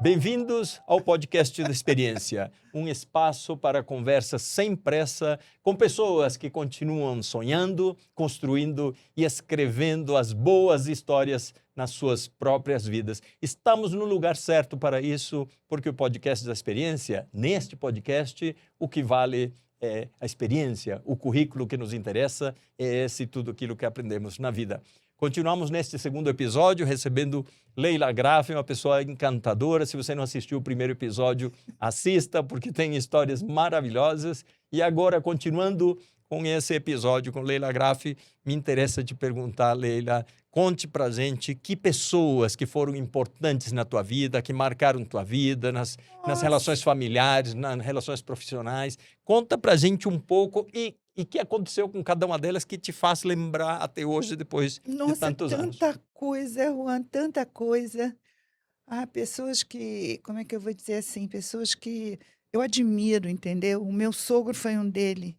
Bem-vindos ao podcast da Experiência, um espaço para conversas sem pressa com pessoas que continuam sonhando, construindo e escrevendo as boas histórias nas suas próprias vidas. Estamos no lugar certo para isso, porque o podcast da Experiência, neste podcast, o que vale é a experiência, o currículo que nos interessa é esse tudo aquilo que aprendemos na vida. Continuamos neste segundo episódio recebendo Leila Graff, uma pessoa encantadora. Se você não assistiu o primeiro episódio, assista, porque tem histórias maravilhosas. E agora, continuando com esse episódio com Leila Graff, me interessa te perguntar, Leila, conte pra gente que pessoas que foram importantes na tua vida, que marcaram tua vida, nas relações familiares, nas relações profissionais. Conta pra gente um pouco e o que aconteceu com cada uma delas que te faz lembrar até hoje, depois de tantos anos? Tanta coisa, Juan, tanta coisa. Pessoas que, como é que eu vou dizer assim, pessoas que eu admiro, entendeu? O meu sogro foi um dele,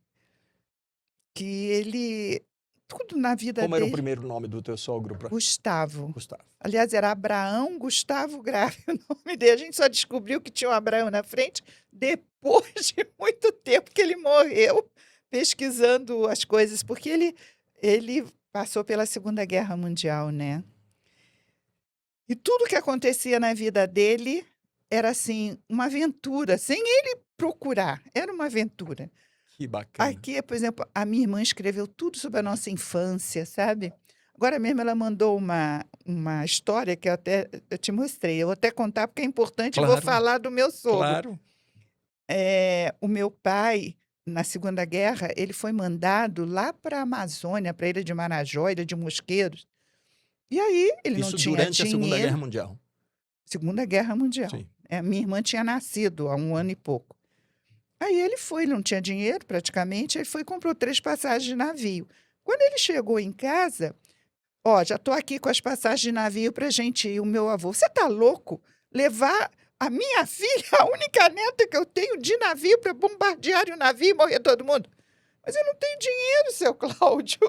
que ele, tudo na vida Como era o dele, primeiro nome do teu sogro? Gustavo. Gustavo. Aliás, era Abraão Gustavo Graff, o nome dele. A gente só descobriu que tinha um Abraão na frente depois de muito tempo que ele morreu, pesquisando as coisas, porque ele passou pela Segunda Guerra Mundial, né? E tudo que acontecia na vida dele era assim, uma aventura, sem ele procurar, era uma aventura. Que bacana. Aqui, por exemplo, a minha irmã escreveu tudo sobre a nossa infância, sabe? Agora mesmo ela mandou uma história que eu te mostrei. Eu vou até contar porque é importante, eu vou Claro, falar do meu sogro. claro. O meu pai, na Segunda Guerra, ele foi mandado lá para a Amazônia, para a Ilha de Marajó, Ilha de Mosqueiros. E aí ele não Isso tinha durante a Segunda dinheiro. Guerra Mundial. Segunda Guerra Mundial. Sim. Minha irmã tinha nascido há 1 ano e pouco. Aí ele foi, não tinha dinheiro praticamente, ele foi e comprou 3 passagens de navio. Quando ele chegou em casa, já estou aqui com as passagens de navio para a gente ir. O meu avô, você está louco? Levar a minha filha, a única neta que eu tenho, de navio para bombardear o navio e morrer todo mundo? Mas eu não tenho dinheiro, seu Cláudio.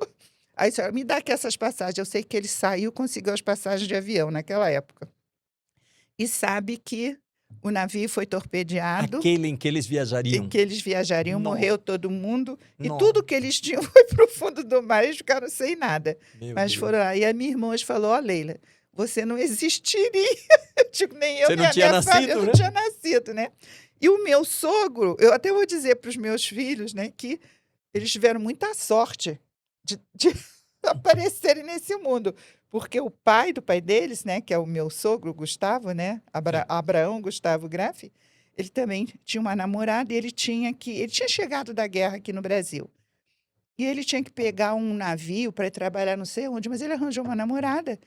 Aí a senhora me dá aqui essas passagens. Eu sei que ele saiu, conseguiu as passagens de avião naquela época. E sabe que o navio foi torpedeado. Aquele em que eles E viajariam. que eles viajariam, Nossa. morreu todo mundo. E Nossa. tudo que eles tinham foi para o fundo do mar, eles ficaram sem nada. Meu Mas Deus. foram lá. E a minha irmã hoje falou, Leila, você não existiria. Eu digo, nem eu, Você nem não a tinha minha família, nascido, eu né? não tinha nascido, né? E o meu sogro, eu até vou dizer para os meus filhos, né, que eles tiveram muita sorte de aparecerem nesse mundo. Porque o pai do pai deles, né, que é o meu sogro, Gustavo, né, Abraão Gustavo Graff, ele também tinha uma namorada e ele tinha chegado da guerra aqui no Brasil. E ele tinha que pegar um navio para ir trabalhar não sei onde, mas ele arranjou uma namorada.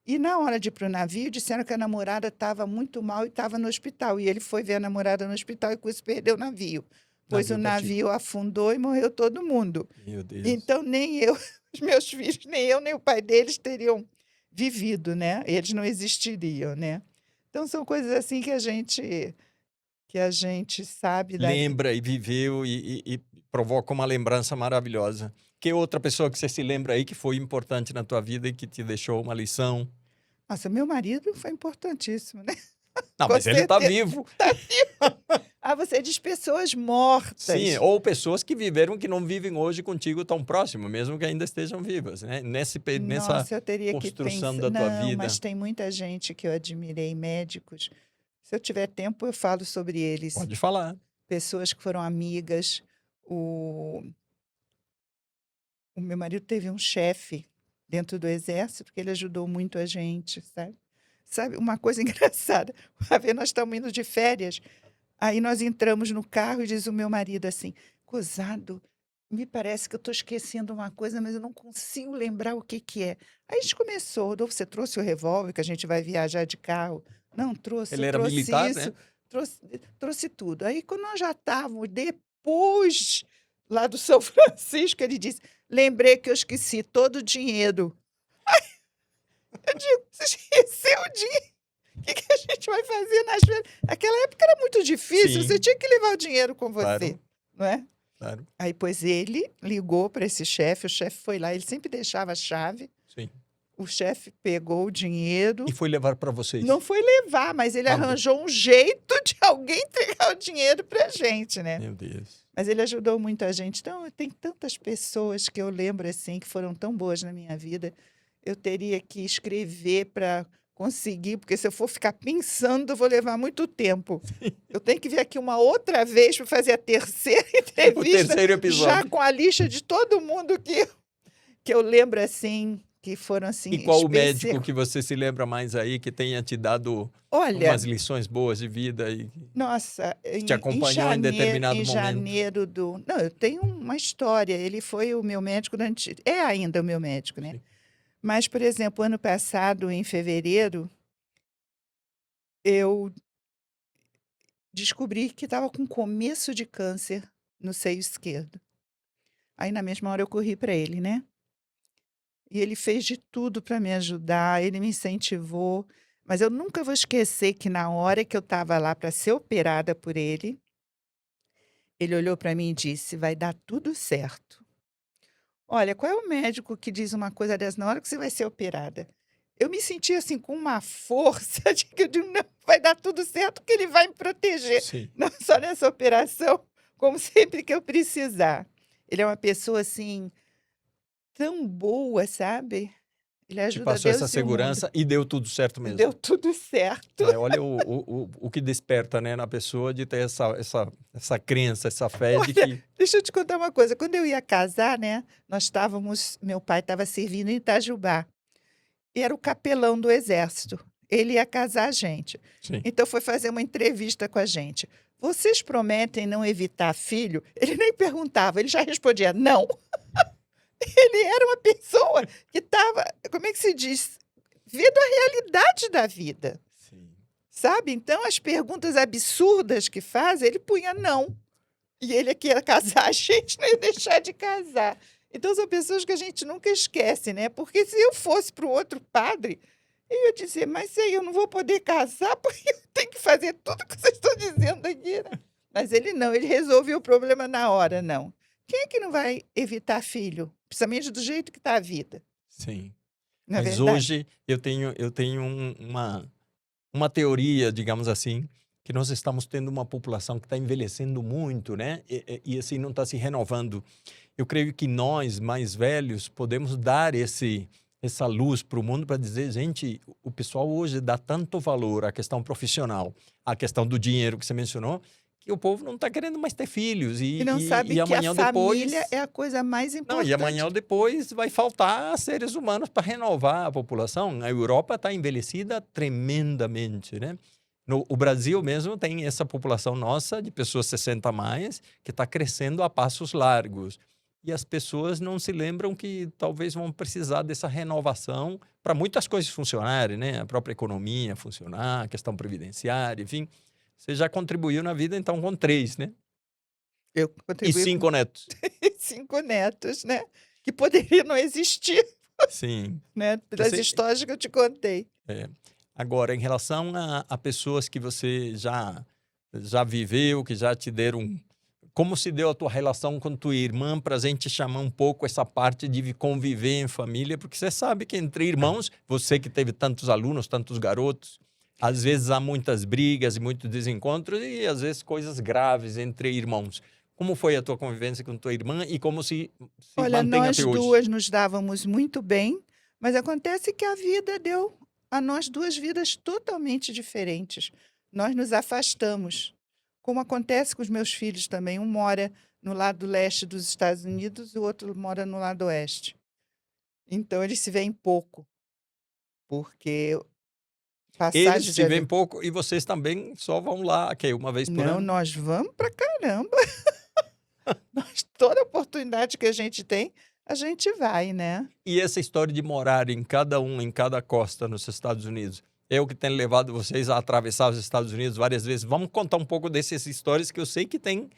E na hora de ir para o navio, disseram que a namorada estava muito mal e estava no hospital. E ele foi ver a namorada no hospital e com isso perdeu o navio. Pois o navio afundou e morreu todo mundo. Meu Deus. Então, nem eu, os meus filhos, nem eu, nem o pai deles teriam vivido, né? Eles não existiriam, né? Então, são coisas assim que a gente sabe da vida. Lembra e viveu e provoca uma lembrança maravilhosa. Que outra pessoa que você se lembra aí que foi importante na tua vida e que te deixou uma lição? Nossa, meu marido foi importantíssimo, né? Não, Com mas ele está certeza. vivo. Tá vivo. Você diz pessoas mortas. Sim, ou pessoas que viveram que não vivem hoje contigo tão próximo, mesmo que ainda estejam vivas, né? Nessa Nossa, eu teria que construção pensar. da tua Não, vida. mas tem muita gente que eu admirei, médicos. Se eu tiver tempo, eu falo sobre eles. Pode falar. Pessoas que foram amigas. O meu marido teve um chefe dentro do exército, que ele ajudou muito a gente, sabe? Sabe, uma coisa engraçada. Uma vez nós estamos indo de férias, aí nós entramos no carro e diz o meu marido assim, Cosado, me parece que eu estou esquecendo uma coisa, mas eu não consigo lembrar o que que é. Aí a gente começou, Rodolfo, você trouxe o revólver, que a gente vai viajar de carro? Não, trouxe, Ele eu era trouxe militar, isso, né? trouxe tudo. Aí quando nós já estávamos depois lá do São Francisco, ele disse, lembrei que eu esqueci todo o dinheiro. Eu digo, você esqueceu o dinheiro? O que a gente vai fazer nas férias? Naquela época era muito difícil, Sim. você tinha que levar o dinheiro com você, Claro. não é? Claro. Aí, pois ele ligou para esse chefe, o chefe foi lá, ele sempre deixava a chave. Sim. O chefe pegou o dinheiro, E foi levar para vocês? não foi levar, mas ele Ah, não. arranjou um jeito de alguém entregar o dinheiro pra gente, né? Meu Deus. Mas ele ajudou muito a gente. Então, tem tantas pessoas que eu lembro assim que foram tão boas na minha vida. Eu teria que escrever para conseguir, porque se eu for ficar pensando, eu vou levar muito tempo. Eu tenho que vir aqui uma outra vez para fazer a terceira O entrevista, terceiro já episódio. com a lista de todo mundo que eu lembro assim, que foram assim. E qual o médico que você se lembra mais aí, que tenha te dado Olha, umas lições boas de vida e nossa, que te acompanhou em determinado em momento? janeiro do. Não, eu tenho uma história. Ele foi o meu médico durante. É ainda o meu médico, né? Sim. Mas, por exemplo, ano passado, em fevereiro, eu descobri que estava com começo de câncer no seio esquerdo. Aí, na mesma hora, eu corri para ele, né? E ele fez de tudo para me ajudar, ele me incentivou. Mas eu nunca vou esquecer que, na hora que eu estava lá para ser operada por ele olhou para mim e disse: vai dar tudo certo. Olha, qual é o médico que diz uma coisa dessa na hora que você vai ser operada? Eu me senti assim com uma força de que eu digo, não, vai dar tudo certo, que ele vai me proteger. Sim. Não só nessa operação, como sempre que eu precisar. Ele é uma pessoa assim, tão boa, sabe? Ele Te ajuda passou Deus essa e o mundo. segurança e deu tudo certo E mesmo. deu tudo certo. É, olha o que desperta, né, na pessoa de ter essa crença, essa fé de que... Deixa eu te contar uma coisa. Quando eu ia casar, né? Meu pai estava servindo em Itajubá. E era o capelão do exército. Ele ia casar a gente. Sim. Então foi fazer uma entrevista com a gente. Vocês prometem não evitar filho? Ele nem perguntava, ele já respondia não. Ele era uma pessoa que estava, como é que se diz? Vendo a realidade da vida. Sim. Sabe? Então, as perguntas absurdas que faz, ele punha não. E ele aqui ia casar, a gente não ia deixar de casar. Então, são pessoas que a gente nunca esquece, né? Porque se eu fosse para o outro padre, eu ia dizer, mas aí eu não vou poder casar porque eu tenho que fazer tudo que vocês estão dizendo aqui, né? Mas ele não, ele resolveu o problema na hora, não. Quem é que não vai evitar filho? Principalmente do jeito que está a vida, Sim. não é Mas verdade? hoje eu tenho uma teoria, digamos assim, que nós estamos tendo uma população que está envelhecendo muito, né? E assim não está se renovando. Eu creio que nós, mais velhos, podemos dar essa luz para o mundo para dizer, gente, o pessoal hoje dá tanto valor à questão profissional, à questão do dinheiro que você mencionou, que o povo não está querendo mais ter filhos. E não sabe E que a amanhã família depois... é a coisa mais Não, importante. e amanhã ou depois vai faltar seres humanos para renovar a população. A Europa está envelhecida tremendamente, né? O Brasil mesmo tem essa população nossa de pessoas 60 a mais que está crescendo a passos largos. E as pessoas não se lembram que talvez vão precisar dessa renovação para muitas coisas funcionarem, né? A própria economia funcionar, a questão previdenciária, enfim. Você já contribuiu na vida, então, com 3, né? Eu E contribuí 5 netos. com 5 netos, né? Que poderiam não existir, Sim. né? Pelas Você- histórias que eu te contei. Agora, em relação a pessoas que você já viveu, que já te deram... Como se deu a tua relação com tua irmã, para a gente chamar um pouco essa parte de conviver em família, porque você sabe que entre irmãos, você que teve tantos alunos, tantos garotos, às vezes há muitas brigas e muitos desencontros e às vezes coisas graves entre irmãos. Como foi a tua convivência com tua irmã e como se Olha, mantém nós até hoje? duas nos dávamos muito bem, mas acontece que a vida deu a nós 2 vidas totalmente diferentes. Nós nos afastamos, como acontece com os meus filhos também. Um mora no lado leste dos Estados Unidos e o outro mora no lado oeste. Então, eles se veem pouco, porque passagem Eles de se veem avião... pouco e vocês também só vão lá, que uma vez por Não, ano? nós vamos pra caramba. Toda oportunidade que a gente tem, a gente vai, né? E essa história de morar em cada costa nos Estados Unidos, é o que tem levado vocês a atravessar os Estados Unidos várias vezes? Vamos contar um pouco dessas histórias que eu sei que tem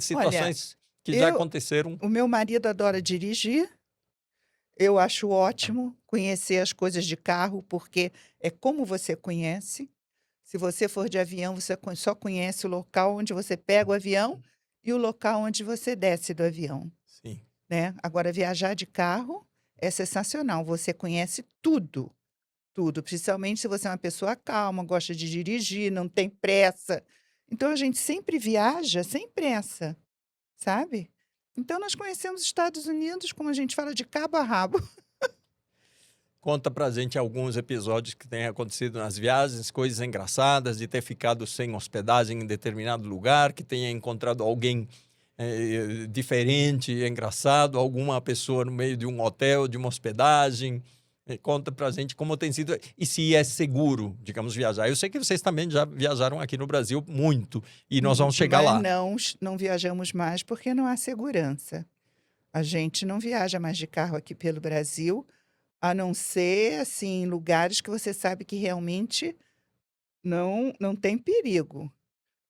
situações que já aconteceram. O meu marido adora dirigir. Eu acho ótimo conhecer as coisas de carro, porque é como você conhece. Se você for de avião, você só conhece o local onde você pega o avião e o local onde você desce do avião, Sim. né? Agora, viajar de carro é sensacional. Você conhece tudo, tudo. Principalmente se você é uma pessoa calma, gosta de dirigir, não tem pressa. Então a gente sempre viaja sem pressa, sabe? Então nós conhecemos os Estados Unidos, como a gente fala, de cabo a rabo. Conta pra gente alguns episódios que tenham acontecido nas viagens, coisas engraçadas, de ter ficado sem hospedagem em determinado lugar, que tenha encontrado alguém diferente, engraçado, alguma pessoa no meio de um hotel, de uma hospedagem. Conta pra gente como tem sido e se é seguro, digamos, viajar. Eu sei que vocês também já viajaram aqui no Brasil muito e nós vamos chegar Mas lá. não viajamos mais porque não há segurança. A gente não viaja mais de carro aqui pelo Brasil, a não ser assim, lugares que você sabe que realmente não tem perigo,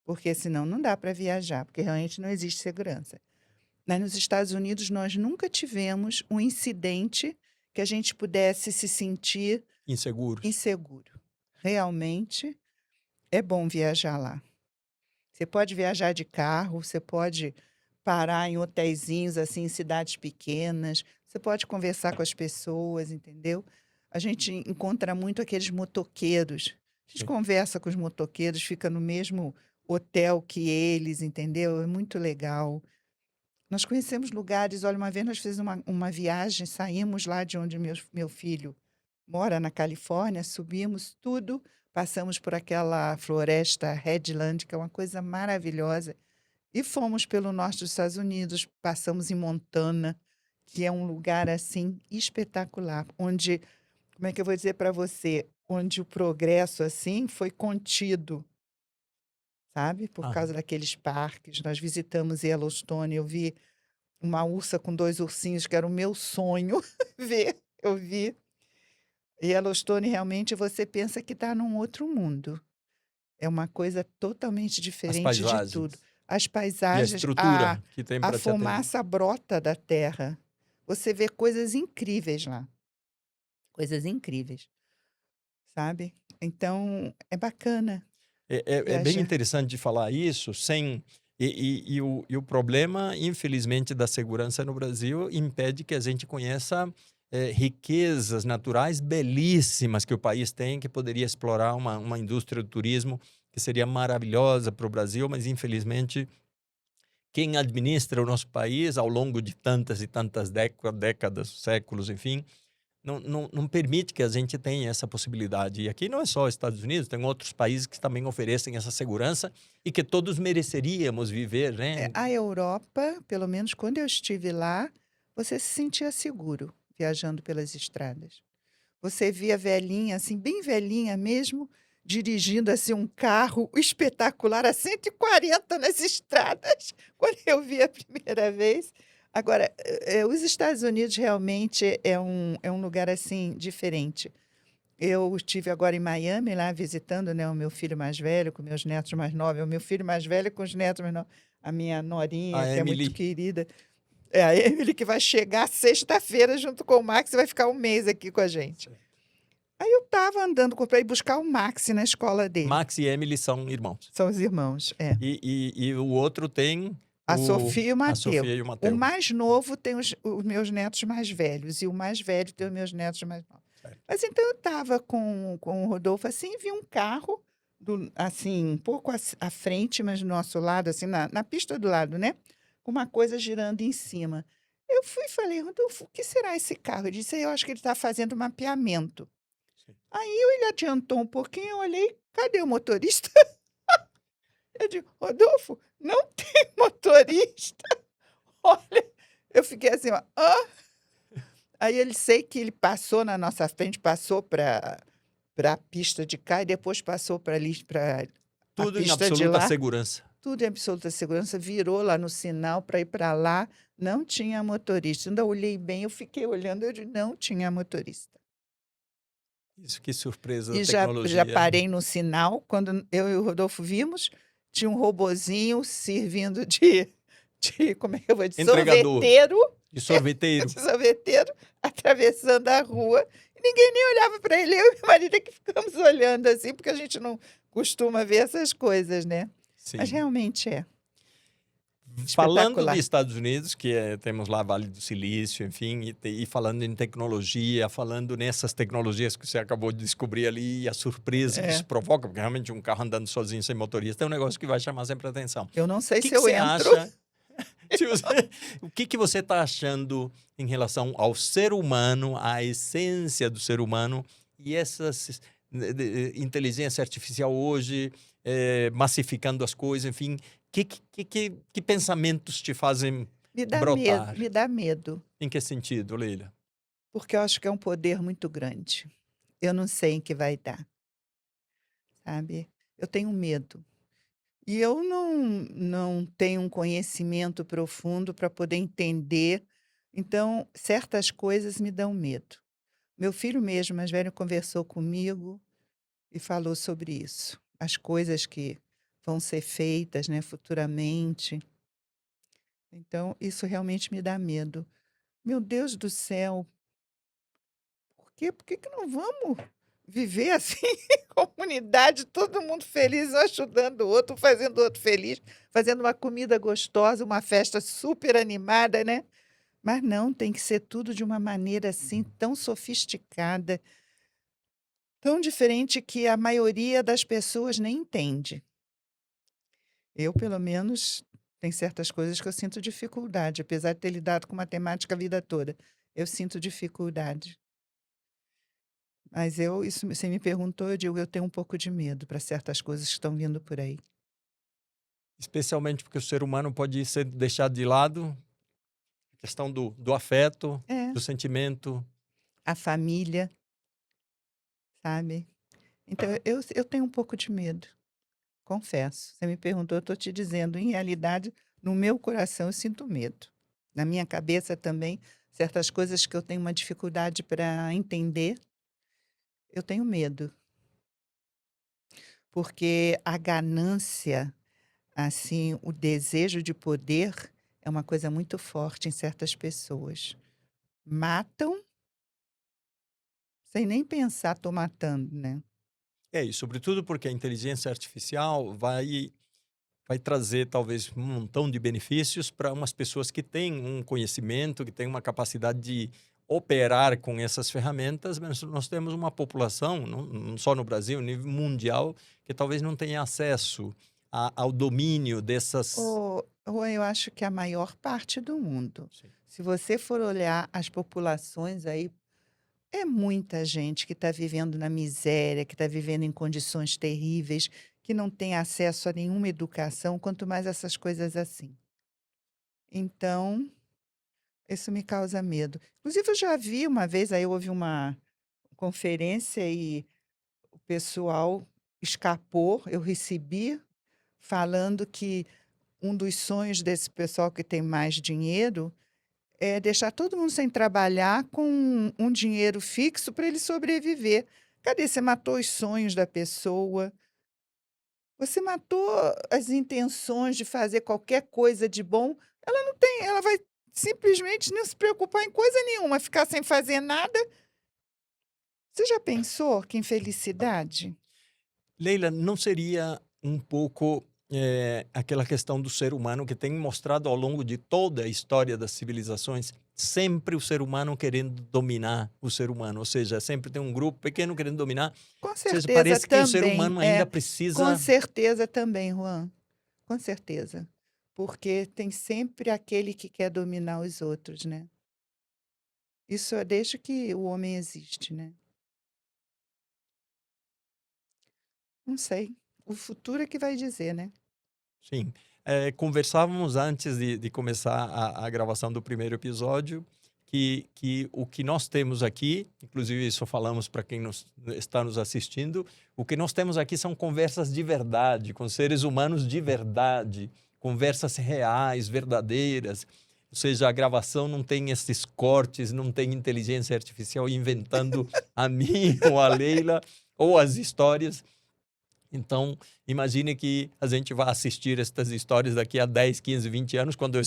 porque senão não dá para viajar, porque realmente não existe segurança. Mas nos Estados Unidos nós nunca tivemos um incidente que a gente pudesse se sentir Inseguros. inseguro. Realmente é bom viajar lá. Você pode viajar de carro, você pode parar em hotelzinhos, assim, em cidades pequenas, você pode conversar com as pessoas, entendeu? A gente encontra muito aqueles motoqueiros. A gente Sim. conversa com os motoqueiros, fica no mesmo hotel que eles, entendeu? É muito legal. Nós conhecemos lugares. Olha, uma vez nós fizemos uma viagem, saímos lá de onde meu filho mora, na Califórnia, subimos tudo, passamos por aquela floresta Headland, que é uma coisa maravilhosa, e fomos pelo norte dos Estados Unidos, passamos em Montana, que é um lugar assim espetacular, onde, como é que eu vou dizer para você, onde o progresso assim foi contido, sabe? Por Ah, causa daqueles parques. Nós visitamos Yellowstone, eu vi uma ursa com 2 ursinhos, que era o meu sonho ver, eu vi. Yellowstone, realmente, você pensa que está num outro mundo. É uma coisa totalmente as diferente de tudo. paisagens As e a paisagens, estrutura que tem a para te atender. fumaça brota da terra. Você vê coisas incríveis lá. Coisas incríveis, sabe? Então, é bacana É bem viajar. interessante de falar isso, sem. E o problema, infelizmente, da segurança no Brasil impede que a gente conheça riquezas naturais belíssimas que o país tem, que poderia explorar uma indústria do turismo que seria maravilhosa para o Brasil, mas infelizmente quem administra o nosso país ao longo de tantas e tantas décadas, séculos, enfim, não permite que a gente tenha essa possibilidade. E aqui não é só os Estados Unidos, tem outros países que também oferecem essa segurança e que todos mereceríamos viver, né? A Europa, pelo menos quando eu estive lá, você se sentia seguro viajando pelas estradas. Você via velhinha, assim, bem velhinha mesmo, dirigindo assim um carro espetacular a 140 nas estradas, quando eu vi a primeira vez. Agora, os Estados Unidos realmente é um lugar assim diferente. Eu estive agora em Miami, lá visitando, né, o meu filho mais velho com meus netos mais novos. O meu filho mais velho com os netos mais novos. A minha norinha, A que é muito Emily, querida. É a Emily, que vai chegar sexta-feira junto com o Max e vai ficar um mês aqui com a gente. Aí eu estava andando para ir buscar o Max na escola dele. Max e Emily são irmãos. São os irmãos, é. E o outro tem A Sofia e o a Mateus. Sofia e o O Mateus. mais novo tem os meus netos mais velhos, e o mais velho tem os meus netos mais novos. Certo. Mas então eu estava com o Rodolfo assim, e vi um carro, assim, um pouco à frente, mas do nosso lado, assim, na pista do lado, né? Com uma coisa girando em cima. Eu fui e falei, Rodolfo, o que será esse carro? Ele disse, eu acho que ele está fazendo mapeamento. Sim. Aí ele adiantou um pouquinho, eu olhei, cadê o motorista? Eu digo, Rodolfo, não tem motorista. Olha, eu fiquei assim, ó. "Hã?" Aí ele sei que ele passou na nossa frente, passou para a pista de cá e depois passou para ali, para a Tudo em pista de absoluta lá. segurança. Tudo em absoluta segurança, virou lá no sinal para ir para lá, não tinha motorista. Ainda olhei bem, eu fiquei olhando, eu disse, não tinha motorista. Isso, que surpresa da E já tecnologia. parei no sinal, quando eu e o Rodolfo vimos, tinha um robozinho servindo de como é que eu vou dizer? Entregador. Sorveteiro, De sorveteiro. sorveteiro, atravessando a rua. E ninguém nem olhava para ele. Eu e meu marido é que ficamos olhando assim, porque a gente não costuma ver essas coisas, né? Sim. Mas realmente é. Falando espetacular. de Estados Unidos, que temos lá Vale do Silício, enfim, e falando em tecnologia, falando nessas tecnologias que você acabou de descobrir ali, e a surpresa que É. isso provoca, porque realmente um carro andando sozinho, sem motorista, é um negócio que vai chamar sempre a atenção. Eu não sei O que se que eu você entro. acha? O que que você está achando em relação ao ser humano, à essência do ser humano e essa inteligência artificial hoje, massificando as coisas, enfim, que pensamentos te fazem brotar? Me dá medo, Em que sentido, Leila? porque eu acho que é um poder muito grande. Eu não sei em que vai dar, sabe? Eu tenho medo. E eu não tenho um conhecimento profundo para poder entender. Então, certas coisas me dão medo. Meu filho mesmo, mais velho, conversou comigo e falou sobre isso. As coisas que vão ser feitas, né, futuramente. Então, isso realmente me dá medo. Meu Deus do céu, por quê? Por que que não vamos viver assim, em comunidade, todo mundo feliz, um ajudando o outro, um fazendo o outro feliz, fazendo uma comida gostosa, uma festa super animada, né? Mas não, tem que ser tudo de uma maneira assim, tão sofisticada, tão diferente que a maioria das pessoas nem entende. Eu, pelo menos, tem certas coisas que eu sinto dificuldade, apesar de ter lidado com matemática a vida toda. Eu sinto dificuldade. Mas isso, você me perguntou, eu digo, eu tenho um pouco de medo para certas coisas que estão vindo por aí. Especialmente porque o ser humano pode ser deixado de lado, a questão do afeto, É, do sentimento. a família, sabe? Então, eu tenho um pouco de medo, confesso. Você me perguntou, eu estou te dizendo, em realidade, no meu coração eu sinto medo. Na minha cabeça também, certas coisas que eu tenho uma dificuldade para entender, eu tenho medo. Porque a ganância, assim, o desejo de poder é uma coisa muito forte em certas pessoas. Matam sem nem pensar, tô matando, né? E sobretudo porque a inteligência artificial vai trazer talvez um montão de benefícios para umas pessoas que têm um conhecimento, que têm uma capacidade de operar com essas ferramentas, mas nós temos uma população, não só no Brasil, a nível mundial, que talvez não tenha acesso ao domínio dessas. Eu acho que a maior parte do mundo. Sim. Se você for olhar as populações aí, é muita gente que está vivendo na miséria, que está vivendo em condições terríveis, que não tem acesso a nenhuma educação, quanto mais essas coisas assim. Então, isso me causa medo. Inclusive, eu já vi uma vez, aí houve uma conferência e o pessoal escapou, eu recebi, falando que um dos sonhos desse pessoal que tem mais dinheiro é deixar todo mundo sem trabalhar com um dinheiro fixo para ele sobreviver. Cadê? Você matou os sonhos da pessoa, você matou as intenções de fazer qualquer coisa de bom. Ela não tem, ela vai simplesmente não se preocupar em coisa nenhuma, ficar sem fazer nada. Você já pensou que infelicidade? Leila, não seria um pouco aquela questão do ser humano que tem mostrado ao longo de toda a história das civilizações, sempre o ser humano querendo dominar o ser humano, ou seja, sempre tem um grupo pequeno querendo dominar, Com ou seja, certeza parece que o ser também, humano ainda com precisa. certeza também, Juan, com certeza. Porque tem sempre aquele que quer dominar os outros, né? Isso é desde que o homem existe, né? Não sei. O futuro é que vai dizer, né? Sim. Conversávamos antes de começar a gravação do primeiro episódio que o que nós temos aqui, inclusive isso falamos para quem está nos assistindo, o que nós temos aqui são conversas de verdade, com seres humanos de verdade, conversas reais, verdadeiras. Ou seja, a gravação não tem esses cortes, não tem inteligência artificial inventando a mim ou a Leila ou as histórias. Então, imagine que a gente vai assistir estas histórias daqui a 10, 15, 20 anos, quando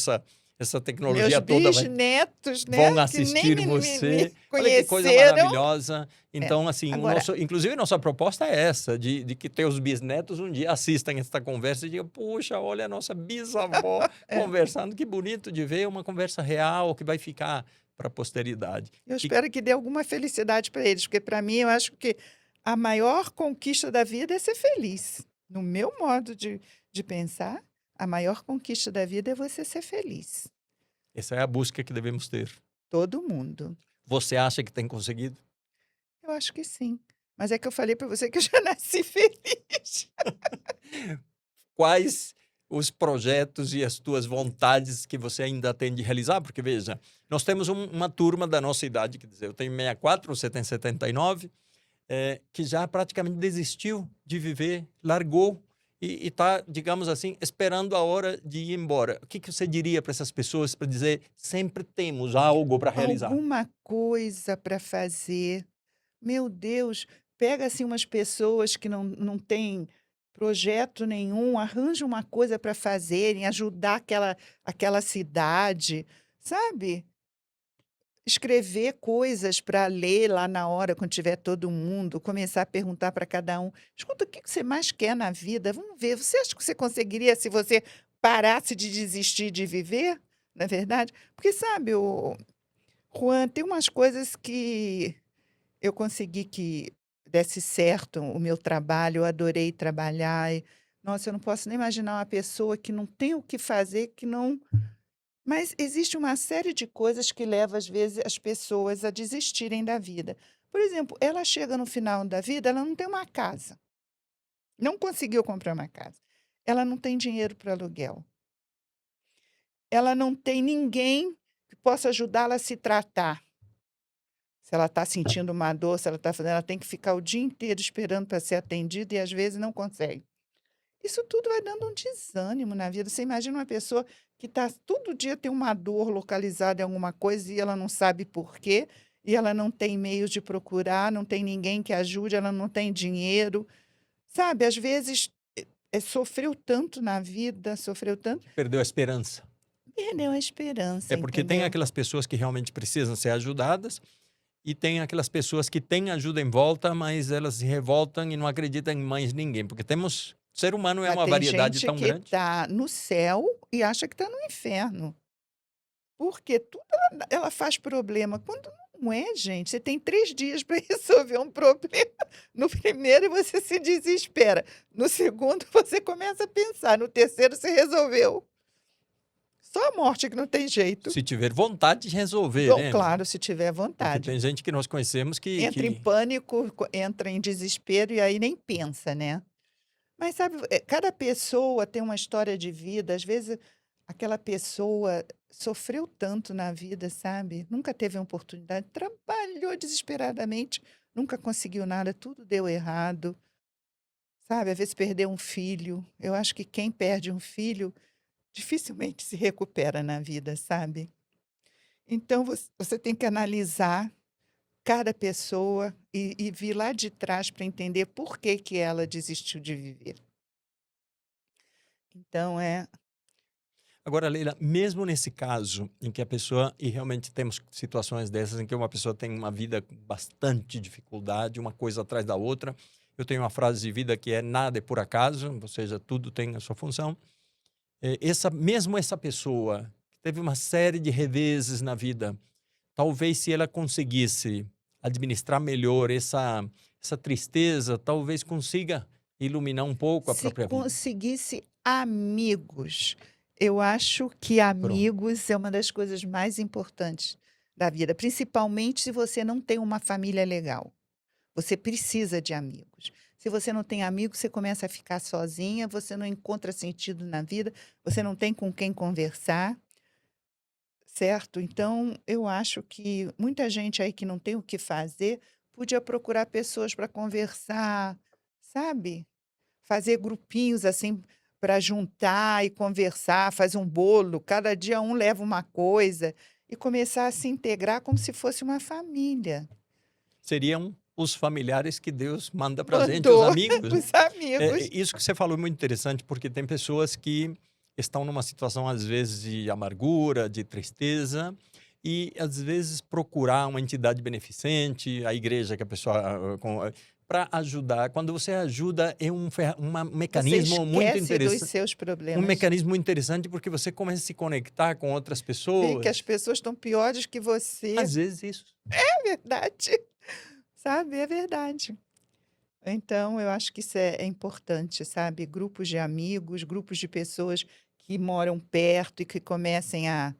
essa Meus tecnologia toda vai, bisnetos, né? vão Que nem assistir me você. Olha que coisa conheceram. maravilhosa. Então, assim, Agora, inclusive, nossa proposta é essa, de que teus bisnetos um dia assistam esta conversa e digam, puxa, olha a nossa bisavó é, conversando, que bonito de ver, uma conversa real que vai ficar para a posteridade. eu E espero que dê alguma felicidade para eles, porque para mim eu acho que a maior conquista da vida é ser feliz. No meu modo de pensar, a maior conquista da vida é você ser feliz. essa é a busca que devemos ter. Todo mundo. Você acha que tem conseguido? Eu acho que sim. Mas é que eu falei para você que eu já nasci feliz. Quais os projetos e as tuas vontades que você ainda tem de realizar? Porque, veja, nós temos uma turma da nossa idade, quer dizer, eu tenho 64, você tem 79, que já praticamente desistiu de viver, largou e está, digamos assim, esperando a hora de ir embora. O que você diria para essas pessoas para dizer sempre temos algo para realizar? Alguma coisa para fazer. Meu Deus, pega assim umas pessoas que não têm projeto nenhum, arranja uma coisa para fazerem, ajudar aquela cidade, sabe? Escrever coisas para ler lá na hora, quando tiver todo mundo, começar a perguntar para cada um: escuta, o que que você mais quer na vida? Vamos ver, você acha que você conseguiria se você parasse de desistir de viver? Na verdade? Porque, sabe, Juan, tem umas coisas que eu consegui que desse certo o meu trabalho, eu adorei trabalhar. Nossa, eu não posso nem imaginar uma pessoa que não tem o que fazer, que não. Mas existe uma série de coisas que leva, às vezes, as pessoas a desistirem da vida. Por exemplo, ela chega no final da vida, ela não tem uma casa, não conseguiu comprar uma casa, ela não tem dinheiro para aluguel, ela não tem ninguém que possa ajudá-la a se tratar. Se ela está sentindo uma dor, se ela está fazendo, ela tem que ficar o dia inteiro esperando para ser atendida e às vezes não consegue. Isso tudo vai dando um desânimo na vida. Você imagina uma pessoa que está todo dia tem uma dor localizada em alguma coisa e ela não sabe por quê, e ela não tem meios de procurar, não tem ninguém que ajude, ela não tem dinheiro. Sabe, às vezes sofreu tanto na vida, sofreu tanto, Perdeu a esperança. perdeu a esperança, É porque tem entendeu? aquelas pessoas que realmente precisam ser ajudadas e tem aquelas pessoas que têm ajuda em volta, mas elas se revoltam e não acreditam em mais ninguém. Porque temos... O ser humano é Mas uma tem variedade gente tão que grande. está no céu e acha que está no inferno. Porque tudo ela faz problema. Quando não é, gente. Você tem 3 dias para resolver um problema. No primeiro, você se desespera. No segundo, você começa a pensar. No terceiro, você resolveu. Só a morte que não tem jeito. Se tiver vontade de resolver, Bom, né? claro, se tiver Porque vontade. tem gente que nós conhecemos Entra em pânico, entra em desespero e aí nem pensa, né? Mas sabe, cada pessoa tem uma história de vida. Às vezes, aquela pessoa sofreu tanto na vida, sabe? Nunca teve uma oportunidade, trabalhou desesperadamente, nunca conseguiu nada, tudo deu errado, sabe? Às vezes perdeu um filho. Eu acho que quem perde um filho dificilmente se recupera na vida, sabe? Então, você tem que analisar cada pessoa e vir lá de trás para entender por que que ela desistiu de viver. Então, Agora, Leila, mesmo nesse caso em que a pessoa, e realmente temos situações dessas em que uma pessoa tem uma vida com bastante dificuldade, uma coisa atrás da outra. Eu tenho uma frase de vida que é nada é por acaso, ou seja, tudo tem a sua função. Mesmo essa pessoa que teve uma série de reveses na vida, talvez se ela conseguisse administrar melhor essa tristeza, talvez consiga iluminar um pouco a se própria vida. conseguisse amigos, eu acho que Pronto. amigos é uma das coisas mais importantes da vida, principalmente se você não tem uma família legal. Você precisa de amigos. Se você não tem amigos, você começa a ficar sozinha, você não encontra sentido na vida, você não tem com quem conversar, certo? Então, eu acho que muita gente aí que não tem o que fazer podia procurar pessoas para conversar, sabe? Fazer grupinhos assim para juntar e conversar, fazer um bolo, cada dia um leva uma coisa e começar a se integrar como se fosse uma família. Seriam os familiares que Deus manda para a gente, os Mandou amigos, né? os amigos. Isso que você falou é muito interessante, porque tem pessoas que estão numa situação, às vezes, de amargura, de tristeza, e, às vezes, procurar uma entidade beneficente, a igreja que a pessoa... para ajudar. Quando você ajuda, é um Você mecanismo muito esquece dos interessante. seus Um problemas. mecanismo interessante porque você começa a se conectar com outras Vê que pessoas. as pessoas estão piores que você. Às vezes isso. É verdade. Sabe? É verdade. Então, eu acho que isso é importante, sabe? Grupos de amigos, grupos de pessoas que moram perto e que comecem a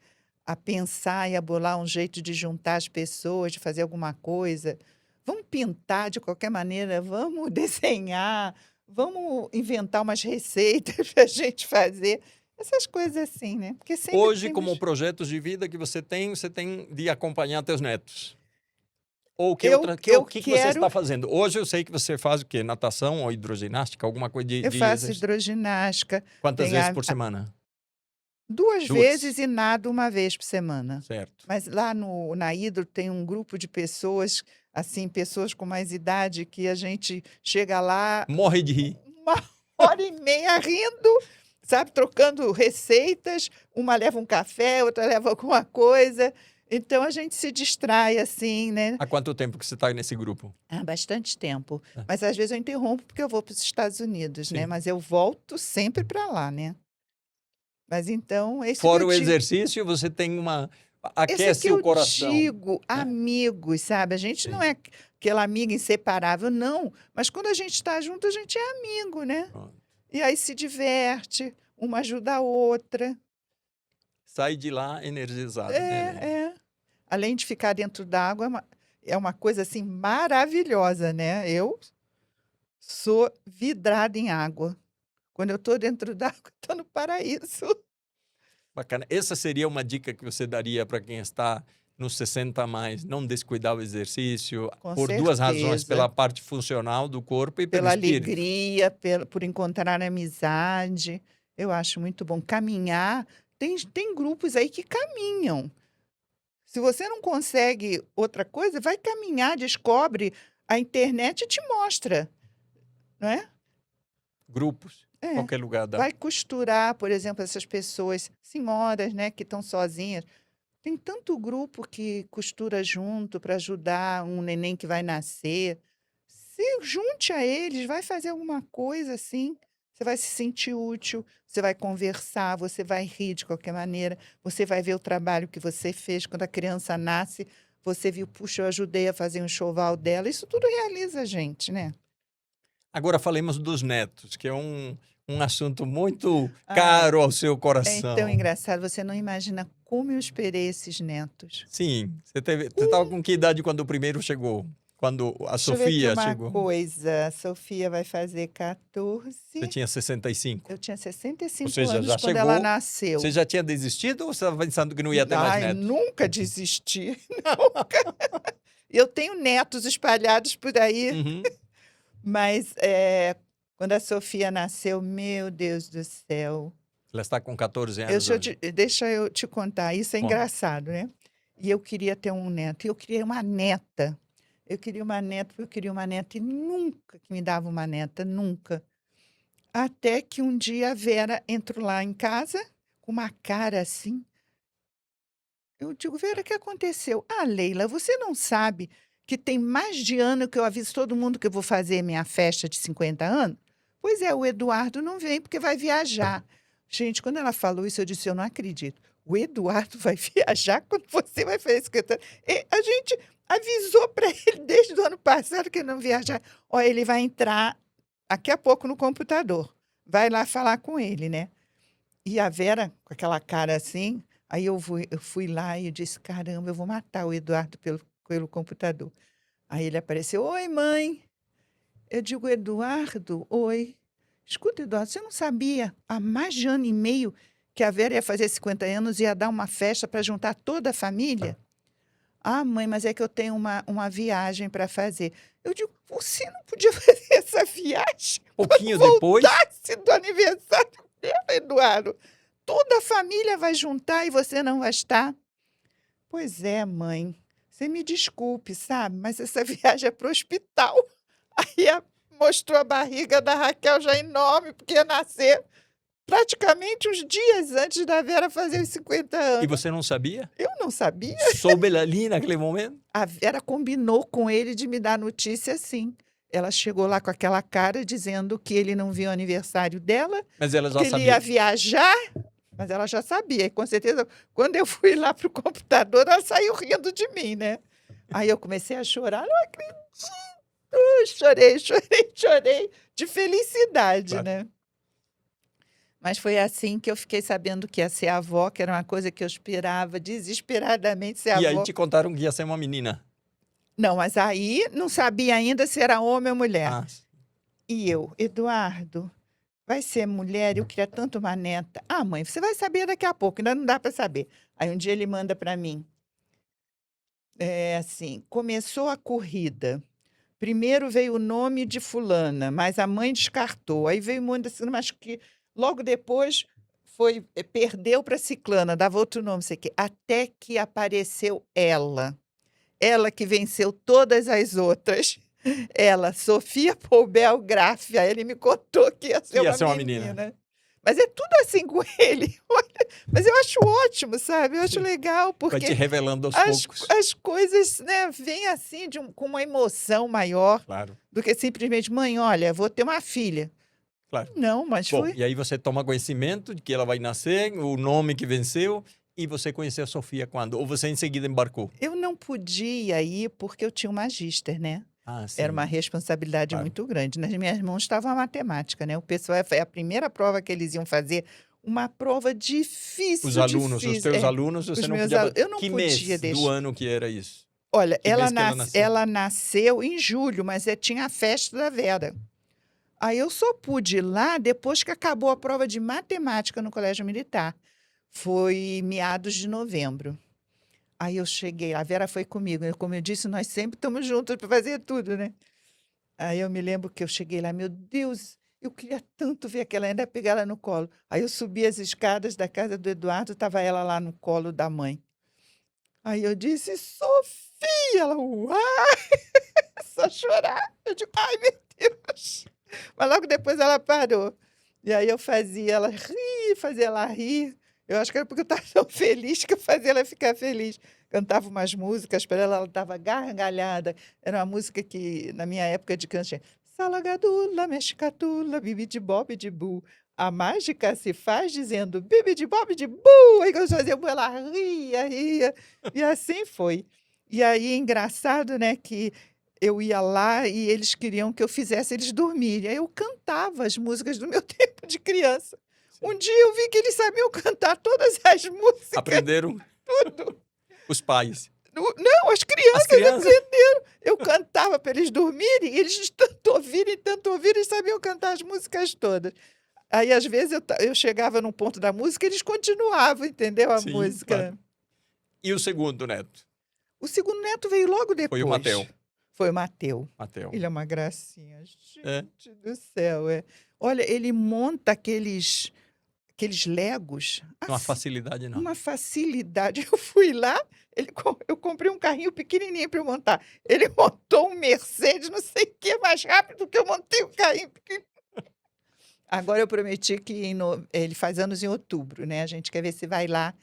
pensar e a bolar um jeito de juntar as pessoas, de fazer alguma coisa. Vamos pintar de qualquer maneira, vamos desenhar, vamos inventar umas receitas para a gente fazer. Essas coisas assim, né? Porque sempre Hoje, temos... como projetos de vida que você tem de acompanhar teus netos. Ou Eu o que você quero... está fazendo? Hoje eu sei que você faz o quê? Natação ou hidroginástica? Alguma coisa de Eu faço exercício? hidroginástica. Quantas Tem vezes por semana? 2 Duas. vezes e nado 1 vez por semana. Certo. Mas lá na Hidro tem um grupo de pessoas, assim, pessoas com mais idade, que a gente chega lá Morre de rir. 1h30 rindo, sabe? Trocando receitas. Uma leva um café, outra leva alguma coisa. Então a gente se distrai assim, né? Há quanto tempo que você está nesse grupo? Há bastante tempo. É. Mas às vezes eu interrompo porque eu vou para os Estados Unidos, né? Sim. Mas eu volto sempre para lá, né? Mas então, esse que Fora eu o digo. exercício, você tem Esse aquece que o eu coração. digo, amigos, sabe? A gente não é aquela amiga inseparável, não. Mas quando a gente está junto, a gente é amigo, né? Pronto. E aí se diverte, uma ajuda a outra. Sai de lá energizado, né, Lene? É. Além de ficar dentro d'água, é uma coisa assim maravilhosa, né? Eu sou vidrada em água. Quando eu estou dentro d'água, estou no paraíso. Bacana. Essa seria uma dica que você daria para quem está nos 60 a mais, não descuidar o exercício, Com por duas razões, certeza. pela parte funcional do corpo e pelo Pela espírito. alegria, por encontrar amizade. Eu acho muito bom. Caminhar, tem grupos aí que caminham. Se você não consegue outra coisa, vai caminhar, descobre. A internet te mostra, não é? Grupos, É. qualquer lugar dá. Vai costurar, por exemplo, essas pessoas, senhoras, né, que estão sozinhas. Tem tanto grupo que costura junto para ajudar um neném que vai nascer. Se junte a eles, vai fazer alguma coisa assim. Você vai se sentir útil, você vai conversar, você vai rir de qualquer maneira, você vai ver o trabalho que você fez quando a criança nasce. Você viu, puxa, eu ajudei a fazer um enxoval dela. Isso tudo realiza a gente, né? Agora falemos dos netos, que é um assunto muito Ai, caro ao seu é coração. tão engraçado. Você não imagina como eu esperei esses netos. Sim. Você estava com que idade quando o primeiro chegou? Quando a Deixa eu ver aqui Sofia uma chegou? coisa. A Sofia vai fazer 14. Você tinha 65. Eu tinha 65 Ou seja, anos já quando ela chegou. nasceu. Você já tinha desistido ou você estava pensando que não ia ter mais Ai, netos? nunca desisti. Nunca. Eu tenho netos espalhados por aí, Uhum. mas quando a Sofia nasceu, meu Deus do céu. Ela está com 14 anos hoje. Deixa eu te contar, isso é Conta. engraçado, né? E eu queria ter um neto, e eu queria uma neta. Eu queria uma neta, porque eu queria uma neta, e nunca que me dava uma neta, nunca. Até que um dia a Vera entrou lá em casa, com uma cara assim. Eu digo, Vera, o que aconteceu? Ah, Leila, você não sabe que tem mais de ano que eu aviso todo mundo que eu vou fazer minha festa de 50 anos? Pois é, o Eduardo não vem porque vai viajar. Gente, quando ela falou isso, eu disse, eu não acredito. O Eduardo vai viajar quando você vai fazer 50 anos? E a gente avisou para ele desde o ano passado que ele não viajar. Ó, ele vai entrar daqui a pouco no computador. Vai lá falar com ele, né? E a Vera, com aquela cara assim, aí eu fui lá e eu disse, caramba, eu vou matar o Eduardo pelo computador. Aí ele apareceu, oi, mãe. Eu digo, Eduardo, oi. Escuta, Eduardo, você não sabia há mais de ano e meio que a Vera ia fazer 50 anos e ia dar uma festa para juntar toda a família? Ah, mãe, mas é que eu tenho uma viagem para fazer. Eu digo, você não podia fazer essa viagem Pouquinho quando depois, voltasse do aniversário dela, Eduardo? Toda a família vai juntar e você não vai estar? Pois é, mãe. Você me desculpe, sabe? Mas essa viagem é para o hospital. Aí mostrou a barriga da Raquel já enorme, porque ia nascer praticamente uns dias antes da Vera fazer os 50 E anos. você não sabia? Eu não sabia. Soube ali naquele momento? A Vera combinou com ele de me dar notícia assim. Ela chegou lá com aquela cara dizendo que ele não viu o aniversário dela, Mas ela já que ele sabia. ia viajar, mas ela já sabia. E com certeza, quando eu fui lá pro computador, ela saiu rindo de mim, né? Aí eu comecei a chorar. Não acredito! Chorei de felicidade, Claro. né? Mas foi assim que eu fiquei sabendo que ia ser avó, que era uma coisa que eu esperava desesperadamente ser E aí avó. te contaram que ia ser uma menina. Não, mas aí não sabia ainda se era homem ou mulher. Ah, E eu, Eduardo, vai ser mulher? Eu queria tanto uma neta. Ah, mãe, você vai saber daqui a pouco, ainda não dá para saber. Aí um dia ele manda para mim, assim, começou a corrida. Primeiro veio o nome de fulana, mas a mãe descartou. Aí veio um monte assim, mas que logo depois perdeu para ciclana, dava outro nome, sei o quê, até que apareceu ela. Ela que venceu todas as outras. Ela, Sofia Poubel Graff. Aí ele me contou que ia ser ia uma ser uma menina. menina. Mas é tudo assim com ele. Olha, mas eu acho ótimo, sabe? Eu acho Sim. legal, Vai te porque revelando aos as, poucos. as coisas, né, vêm assim com uma emoção maior Claro, do que simplesmente, mãe, olha, vou ter uma filha. claro. Não, mas Bom, foi. e aí você toma conhecimento de que ela vai nascer, o nome que venceu, e você conheceu a Sofia quando? Ou você em seguida embarcou? Eu não podia ir porque eu tinha um magíster, né? Ah, sim. Era uma responsabilidade Claro. muito grande. Nas minhas mãos estava a matemática, né? O pessoal, foi a primeira prova que eles iam fazer, uma prova difícil, Os alunos, os difícil. teus É, alunos, você os não meus podia... alunos. Eu não Que podia mês do deixar. ano que era isso? Olha, Que mês que ela nasceu? ela nasceu em julho, mas tinha a festa da Vera. Aí eu só pude ir lá depois que acabou a prova de matemática no Colégio Militar. Foi meados de novembro. Aí eu cheguei, a Vera foi comigo. Como eu disse, nós sempre estamos juntos para fazer tudo, né? Aí eu me lembro que eu cheguei lá, meu Deus, eu queria tanto ver aquela, ainda pegar ela no colo. Aí eu subi as escadas da casa do Eduardo, estava ela lá no colo da mãe. Aí eu disse, Sofia! Ela, uai! Só chorar. Eu digo, ai, meu Deus! Mas logo depois ela parou. E aí eu fazia ela rir, fazia ela rir. Eu acho que era porque eu estava tão feliz que eu fazia ela ficar feliz. Cantava umas músicas para ela, ela estava gargalhada. Era uma música que, na minha época de criança, tinha Salagadula, mexicatula, bibi de bob de bu. A mágica se faz dizendo bibi de bob de bu. Aí quando eu fazia bu, ela ria. E assim foi. E aí, engraçado, né, que eu ia lá e eles queriam que eu fizesse eles dormirem. Aí eu cantava as músicas do meu tempo de criança. Um dia eu vi que eles sabiam cantar todas as músicas. Aprenderam Tudo. os pais. Não, as crianças As crianças? aprenderam. Eu cantava para eles dormirem, e eles de tanto ouvirem, eles sabiam cantar as músicas todas. Aí, às vezes, eu chegava num ponto da música, eles continuavam, entendeu? A Sim, música. claro. E o segundo neto? O segundo neto veio logo depois. Foi o Mateu. Foi o Mateu. Mateu. Ele é uma gracinha. É. Gente do céu, é. Olha, ele monta aqueles Legos. Uma assim, facilidade, não. uma facilidade. Eu fui lá, eu comprei um carrinho pequenininho para eu montar. Ele montou um Mercedes, não sei o que, mais rápido que eu montei um carrinho pequenininho. Agora eu prometi que ele faz anos em outubro, né? A gente quer ver se vai lá,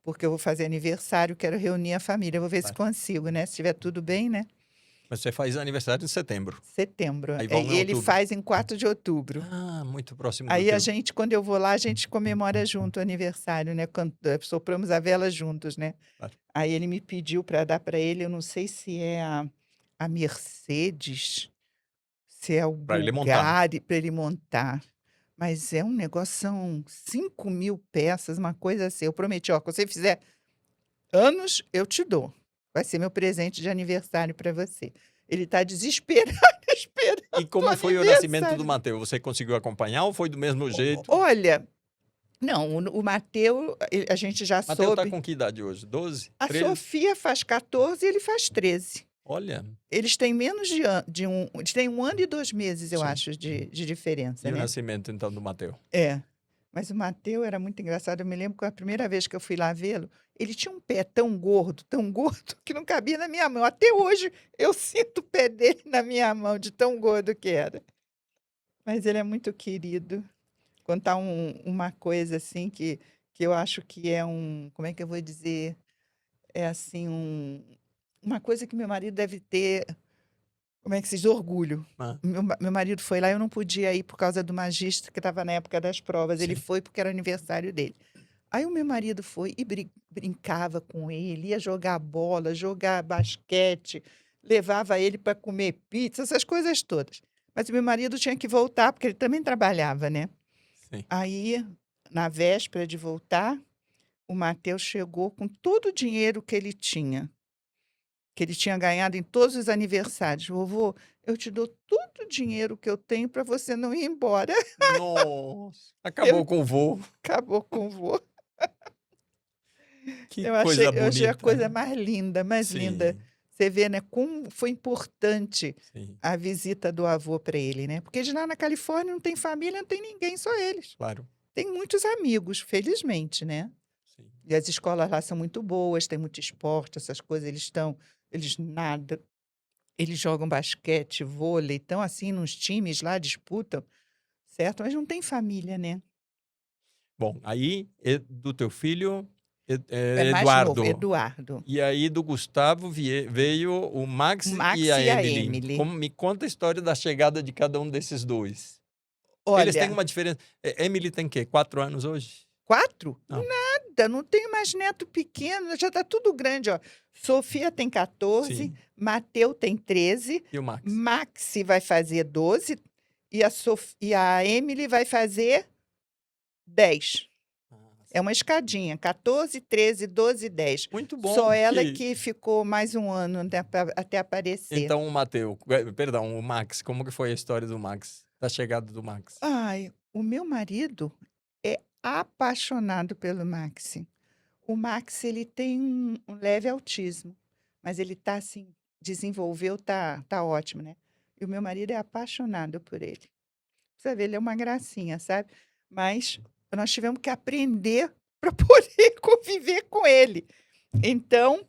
porque eu vou fazer aniversário, quero reunir a família. Vou ver se consigo, né? Se estiver tudo bem, né? Mas você faz aniversário em setembro. Setembro. Aí vão em Ele outubro. faz em 4 de outubro. Ah, muito próximo do Aí teu. quando eu vou lá, a gente comemora junto o aniversário, né? Sopramos a vela juntos, né? Claro. Aí ele me pediu para dar para ele, eu não sei se é a Mercedes, se é o Pra ele montar. Bugatti, para ele montar. Mas é um negócio, são 5.000 peças, uma coisa assim. Eu prometi, ó, quando você fizer anos, eu te dou. Vai ser meu presente de aniversário para você. Ele está desesperado, esperando. E como o foi o nascimento aniversário. do Mateu? Você conseguiu acompanhar ou foi do mesmo jeito? Olha, não, o Mateu, a gente já Mateu tá soube. com que idade hoje? 12? A 13? Sofia faz 14 e ele faz 13. Olha, Eles têm menos de um. Eles têm 1 ano e 2 meses, eu Sim. acho, de diferença, e o né? nascimento então do Mateu? É. Mas o Mateu era muito engraçado. Eu me lembro que a primeira vez que eu fui lá vê-lo, ele tinha um pé tão gordo, que não cabia na minha mão. Até hoje eu sinto o pé dele na minha mão, de tão gordo que era. Mas ele é muito querido. contar uma coisa assim que eu acho que é como é que eu vou dizer? É assim, uma coisa que meu marido deve ter, como é que se diz? Orgulho. Ah, Meu marido foi lá, eu não podia ir por causa do magista que estava na época das provas. Ele sim. foi porque era aniversário dele. Aí o meu marido foi e brincava com ele, ia jogar bola, jogar basquete, levava ele para comer pizza, essas coisas todas. Mas o meu marido tinha que voltar, porque ele também trabalhava, né? Sim. Aí, na véspera de voltar, o Matheus chegou com todo o dinheiro que ele tinha ganhado em todos os aniversários. Vovô, eu te dou todo o dinheiro que eu tenho para você não ir embora. Nossa, acabou com o voo. Acabou com o vô. Que Eu coisa achei a bonita. coisa mais linda, mais linda. Sim, Você vê, né, como foi importante sim, a visita do avô para ele, né? Porque de lá na Califórnia não tem família, não tem ninguém, só eles. claro. Tem muitos amigos, felizmente, né? Sim. E as escolas lá são muito boas, tem muito esporte, essas coisas. Eles nadam, eles jogam basquete, vôlei, estão assim nos times lá, disputam, certo? Mas não tem família, né? Bom, aí do teu filho, É mais novo, Eduardo. Eduardo. E aí do Gustavo veio o Max O Max e a e a Emily. Emily. Me conta a história da chegada de cada um desses dois. Eles têm Olha, uma diferença. Emily tem o quê? 4 anos hoje? 4? Não. Nada, não tenho mais neto pequeno, já está tudo grande, ó. Sofia tem 14, Sim. Mateu tem 13, E o Max? Maxi vai fazer 12 e a Emily vai fazer 10. É uma escadinha, 14, 13, 12, 10. Muito bom. Só ela que ficou mais um ano até aparecer. Então o Max, como que foi a história do Max? Da chegada do Max? Ai, o meu marido é apaixonado pelo Maxi. O Max, ele tem um leve autismo, mas ele tá assim, desenvolveu, tá ótimo, né? E o meu marido é apaixonado por ele. Você vê, ele é uma gracinha, sabe? Mas nós tivemos que aprender para poder conviver com ele. Então,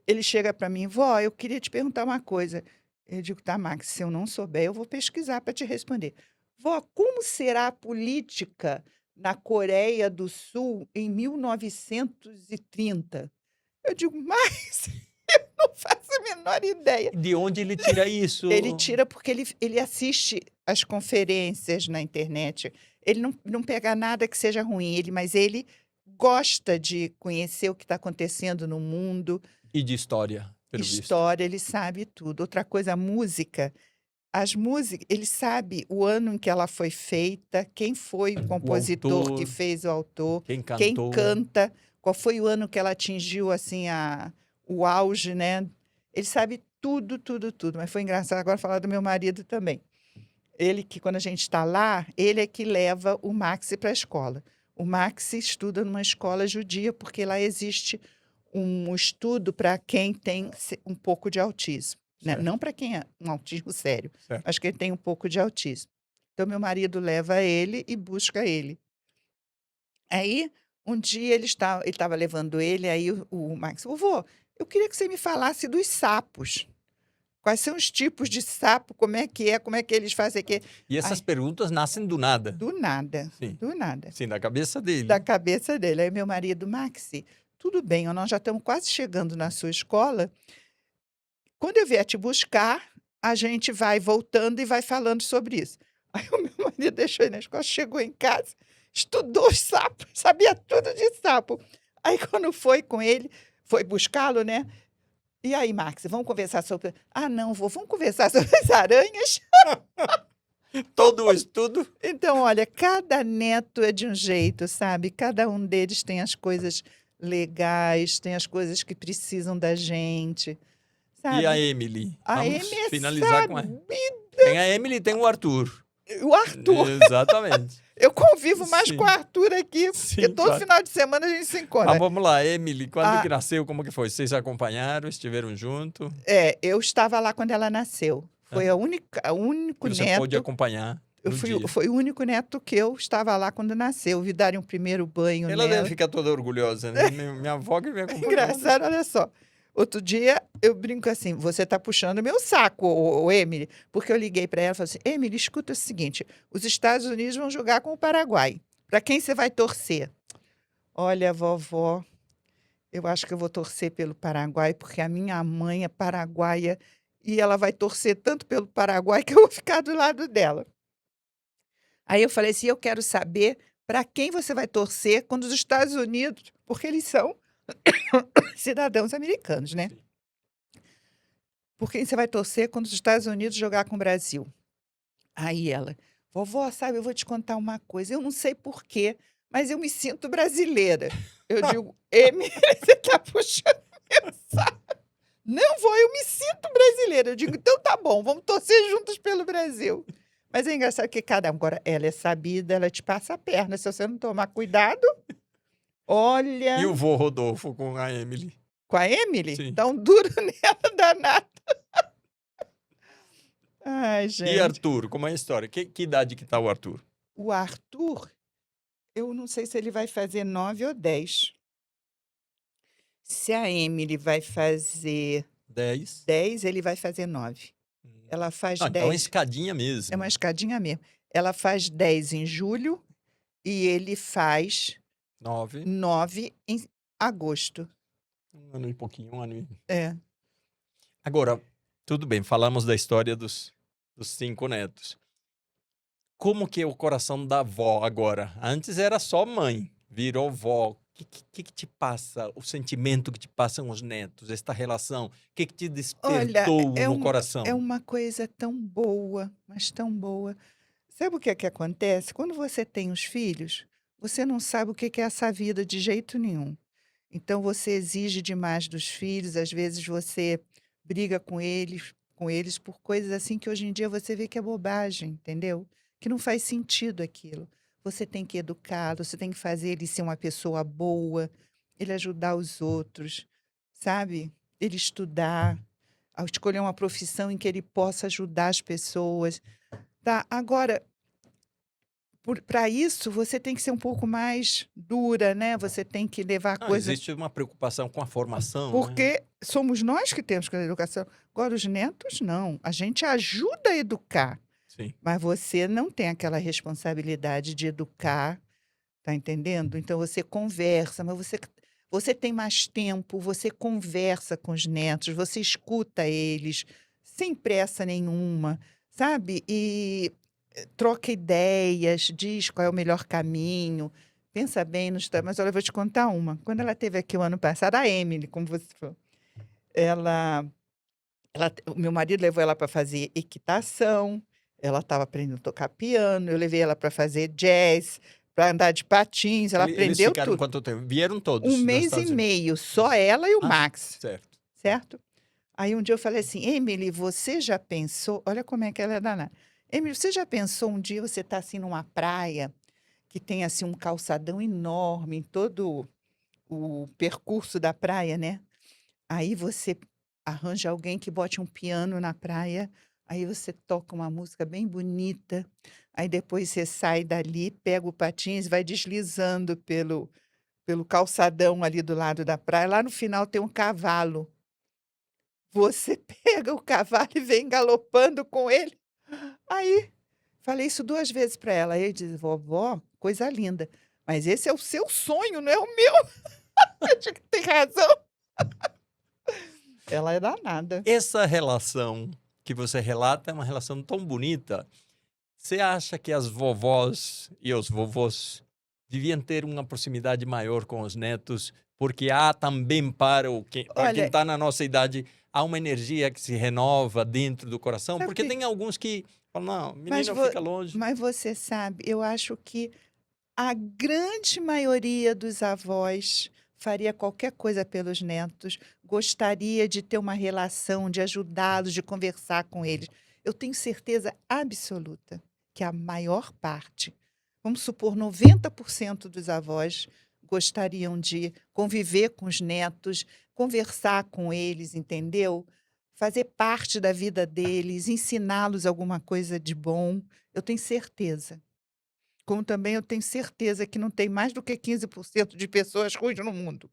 ele chega para mim, vó, eu queria te perguntar uma coisa. Eu digo, tá, Max, se eu não souber, eu vou pesquisar para te responder. Vó, como será a política na Coreia do Sul em 1930? Eu digo, mas eu não faço a menor ideia. De onde ele tira isso? Ele tira porque ele assiste as conferências na internet. Ele não pega nada que seja ruim, mas ele gosta de conhecer o que está acontecendo no mundo. E de história, pelo visto. História, ele sabe tudo. Outra coisa, a música. As músicas, ele sabe o ano em que ela foi feita, quem foi o compositor que autor, fez o autor, quem quem cantou. canta, qual foi o ano que ela atingiu assim o auge, né? Ele sabe tudo, tudo, tudo. Mas foi engraçado agora falar do meu marido também. Ele que, quando a gente está lá, ele é que leva o Maxi para a escola. O Maxi estuda numa escola judia, porque lá existe um estudo para quem tem um pouco de autismo. Né? Certo. Não para quem é um autismo sério, Certo. mas que ele tem um pouco de autismo. Então, meu marido leva ele e busca ele. Aí, um dia ele estava levando ele, aí o Max, vovô, eu queria que você me falasse dos sapos. Quais são os tipos de sapo, como é que eles fazem aqui? E essas perguntas nascem do nada. Do nada, Sim. do nada. Sim, da cabeça dele. Da cabeça dele. Aí meu marido, Maxi, tudo bem, nós já estamos quase chegando na sua escola. Quando eu vier te buscar, a gente vai voltando e vai falando sobre isso. Aí o meu marido deixou ele na escola, chegou em casa, estudou os sapos, sabia tudo de sapo. Aí quando foi com ele, foi buscá-lo, né? E aí, Max, vamos conversar sobre... Ah, não, vamos conversar sobre as aranhas. Todo o estudo. Então, olha, cada neto é de um jeito, sabe? Cada um deles tem as coisas legais, tem as coisas que precisam da gente, sabe? E a Emily? A Vamos Amy é finalizar com ela. sabida. Tem a Emily e tem o Arthur. O Arthur. Exatamente. Eu convivo mais Sim. com o Arthur aqui, Sim, porque todo claro. final de semana a gente se encontra. Mas vamos lá, Emily, quando Ah. que nasceu, como que foi? Vocês acompanharam, estiveram junto? Eu estava lá quando ela nasceu. Foi o único Você neto. pôde acompanhar no dia. Foi o único neto que eu estava lá quando nasceu. Vi darem um primeiro banho Ela nela. deve ficar toda orgulhosa, né? Minha avó que me acompanhou. Engraçado, olha só. Outro dia eu brinco assim, você está puxando meu saco, ô Emily, porque eu liguei para ela e falei assim, Emily, escuta o seguinte, os Estados Unidos vão jogar com o Paraguai. Para quem você vai torcer? Olha, vovó, eu acho que eu vou torcer pelo Paraguai, porque a minha mãe é paraguaia e ela vai torcer tanto pelo Paraguai que eu vou ficar do lado dela. Aí eu falei assim, eu quero saber para quem você vai torcer quando os Estados Unidos, porque eles são cidadãos americanos, né? Sim. Por quem você vai torcer quando os Estados Unidos jogar com o Brasil? Aí ela, vovó, sabe, eu vou te contar uma coisa, eu não sei por quê, mas eu me sinto brasileira. Eu digo, Emily, você está puxando meu saco. Não vou, eu me sinto brasileira. Eu digo, então tá bom, vamos torcer juntos pelo Brasil. Mas é engraçado que cada um, agora ela é sabida, ela te passa a perna. Se você não tomar cuidado, E olha, o vô Rodolfo com a Emily? com a Emily, Sim. dá um duro nela danado. Ai, E gente. Arthur, como é a história? Que idade que tá o Arthur? O Arthur, eu não sei se ele vai fazer 9 ou 10. Se a Emily vai fazer 10? 10, ele vai fazer 9. Ela faz Ah, então é 10. escadinha É mesmo. uma escadinha mesmo. Ela faz 10 em julho e ele faz 9, 9 em agosto. um ano e pouquinho, um ano e... É. Agora, tudo bem, falamos da história dos 5 netos. Como que é o coração da avó agora? Antes era só mãe, virou vó. O que te passa, o sentimento que te passam os netos, esta relação? O que te Olha, despertou é no coração? uma coisa tão boa, mas tão boa. Sabe o que é que acontece? Quando você tem os filhos, você não sabe o que que é essa vida de jeito nenhum. Então você exige demais dos filhos, às vezes você briga com eles por coisas assim que hoje em dia você vê que é bobagem, entendeu? Que não faz sentido aquilo. Você tem que educá-lo, você tem que fazer ele ser uma pessoa boa, ele ajudar os outros, sabe? Ele estudar, a escolher uma profissão em que ele possa ajudar as pessoas. Tá? Agora, para isso, você tem que ser um pouco mais dura, né? Você tem que levar a Não, coisa. existe uma preocupação com a formação, né? Porque somos nós que temos que dar a educação. Agora, os netos, não. A gente ajuda a educar, Sim. mas você não tem aquela responsabilidade de educar, tá entendendo? Então, você conversa, mas você tem mais tempo, você conversa com os netos, você escuta eles, sem pressa nenhuma, sabe? E troca ideias, diz qual é o melhor caminho. Pensa bem nos... Mas olha, eu vou te contar uma. Quando ela esteve aqui o ano passado, a Emily, como você falou, ela, o meu marido levou ela para fazer equitação, ela estava aprendendo a tocar piano, eu levei ela para fazer jazz, para andar de patins, ela Eles aprendeu ficaram tudo. quanto tempo? Vieram todos Um dos mês e Estados Unidos? meio, só ela e o Ah, Max, certo. certo? Aí um dia eu falei assim, Emily, você já pensou... Olha como é que ela é danada. Emily, você já pensou um dia você tá assim numa praia que tem assim um calçadão enorme em todo o percurso da praia, né? Aí você arranja alguém que bote um piano na praia, aí você toca uma música bem bonita, aí depois você sai dali, pega o patins e vai deslizando pelo calçadão ali do lado da praia. Lá no final tem um cavalo. Você pega o cavalo e vem galopando com ele. Aí, falei isso 2 vezes para ela. Aí ele diz: "Vovó, coisa linda, mas esse é o seu sonho, não é o meu". Eu digo: "Tem razão". Ela é danada. Essa relação que você relata é uma relação tão bonita. Você acha que as vovós e os vovôs deviam ter uma proximidade maior com os netos? Porque há também para quem Olha, está na nossa idade, há uma energia que se renova dentro do coração. sabe Porque que tem alguns que falam, não, mas menino vo fica longe. mas você sabe, eu acho que a grande maioria dos avós faria qualquer coisa pelos netos, gostaria de ter uma relação, de ajudá-los, de conversar com eles. Eu tenho certeza absoluta que a maior parte, vamos supor 90% dos avós, gostariam de conviver com os netos, conversar com eles, entendeu? Fazer parte da vida deles, ensiná-los alguma coisa de bom. Eu tenho certeza. Como também eu tenho certeza que não tem mais do que 15% de pessoas ruins no mundo.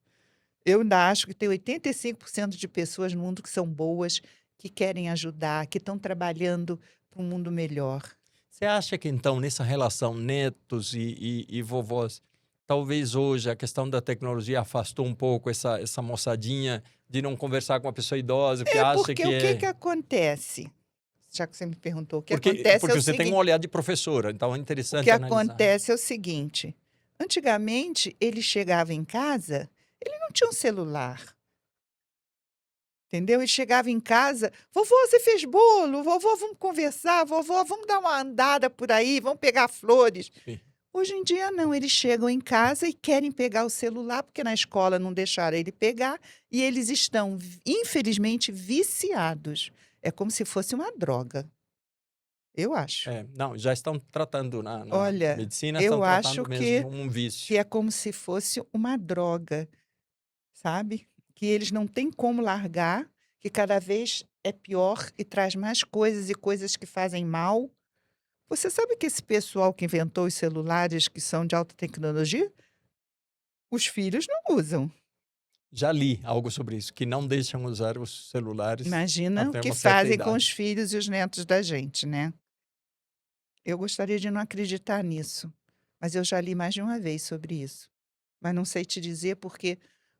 Eu ainda acho que tem 85% de pessoas no mundo que são boas, que querem ajudar, que estão trabalhando para um mundo melhor. Você acha que, então, nessa relação netos e vovós, talvez hoje a questão da tecnologia afastou um pouco essa moçadinha de não conversar com uma pessoa idosa, que acha Porque que o que é... acontece? Já que você me perguntou, o que Porque, acontece porque é o você tem um seguinte, olhar de professora, então é o interessante que analisar. acontece é o seguinte, antigamente ele chegava em casa, ele não tinha um celular, entendeu? Ele chegava em casa, vovô, você fez bolo, vovô, vamos conversar, vovô, vamos dar uma andada por aí, vamos pegar flores. Sim. Hoje em dia não, eles chegam em casa e querem pegar o celular, porque na escola não deixaram ele pegar, e eles estão, infelizmente, viciados. É como se fosse uma droga, eu acho. Não, já estão tratando na Olha, medicina, estão eu acho tratando mesmo um vício. que é como se fosse uma droga, sabe? Que eles não têm como largar, que cada vez é pior e traz mais coisas e coisas que fazem mal. Você sabe que esse pessoal que inventou os celulares que são de alta tecnologia, os filhos não usam. Já li algo sobre isso, que não deixam usar os celulares Imagina o até que uma certa fazem com idade. os filhos e os netos da gente, né? Eu gostaria de não acreditar nisso, mas eu já li mais de uma vez sobre isso. Mas não sei te dizer porque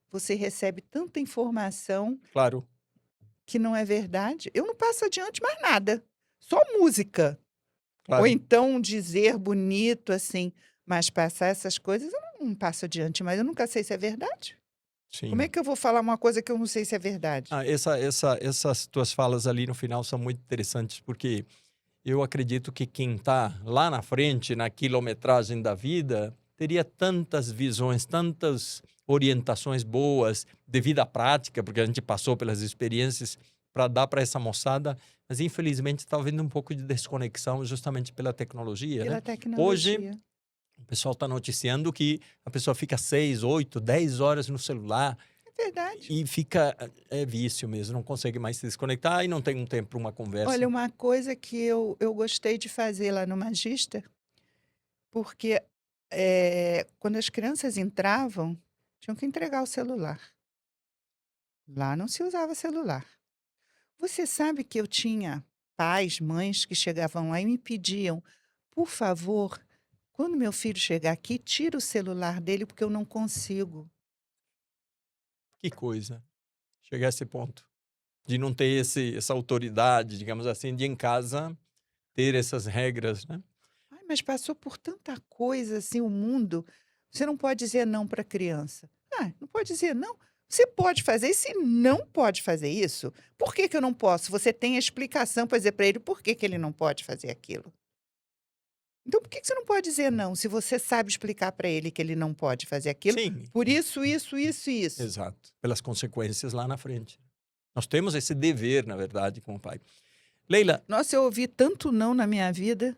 você recebe tanta informação Claro, que não é verdade. Eu não passo adiante mais nada, só música. Ou claro. então um dizer bonito assim, mas passar essas coisas eu não passo adiante, mas eu nunca sei se é verdade. Como é Sim. que eu vou falar uma coisa que eu não sei se é verdade? Essas tuas falas ali no final são muito interessantes, porque eu acredito que quem está lá na frente, na quilometragem da vida, teria tantas visões, tantas orientações boas de vida prática, porque a gente passou pelas experiências para dar para essa moçada, mas infelizmente está havendo um pouco de desconexão justamente pela tecnologia, Pela né? Hoje, tecnologia. o pessoal está noticiando que a pessoa fica 6, 8, 10 horas no celular, É verdade. e fica, é vício mesmo, não consegue mais se desconectar e não tem um tempo para uma Olha, conversa. uma coisa que eu gostei de fazer lá no Magista, porque quando as crianças entravam, tinham que entregar o celular. Lá não se usava celular. Você sabe que eu tinha pais, mães que chegavam lá e me pediam, por favor, quando meu filho chegar aqui, tira o celular dele porque eu não consigo. Que coisa, chegar a esse ponto de não ter essa autoridade, digamos assim, de em casa ter essas regras, né? Ai, mas passou por tanta coisa assim o mundo. Você não pode dizer não para a criança. Ah, não pode dizer não. Você pode fazer isso e não pode fazer isso. Por que que eu não posso? Você tem a explicação para dizer para ele por que que ele não pode fazer aquilo. Então, por que que você não pode dizer não, se você sabe explicar para ele que ele não pode fazer aquilo, Sim, por isso, isso, isso e isso? exato, pelas consequências lá na frente. Nós temos esse dever, na verdade, com o pai. Leila, Nossa, eu ouvi tanto não na minha vida,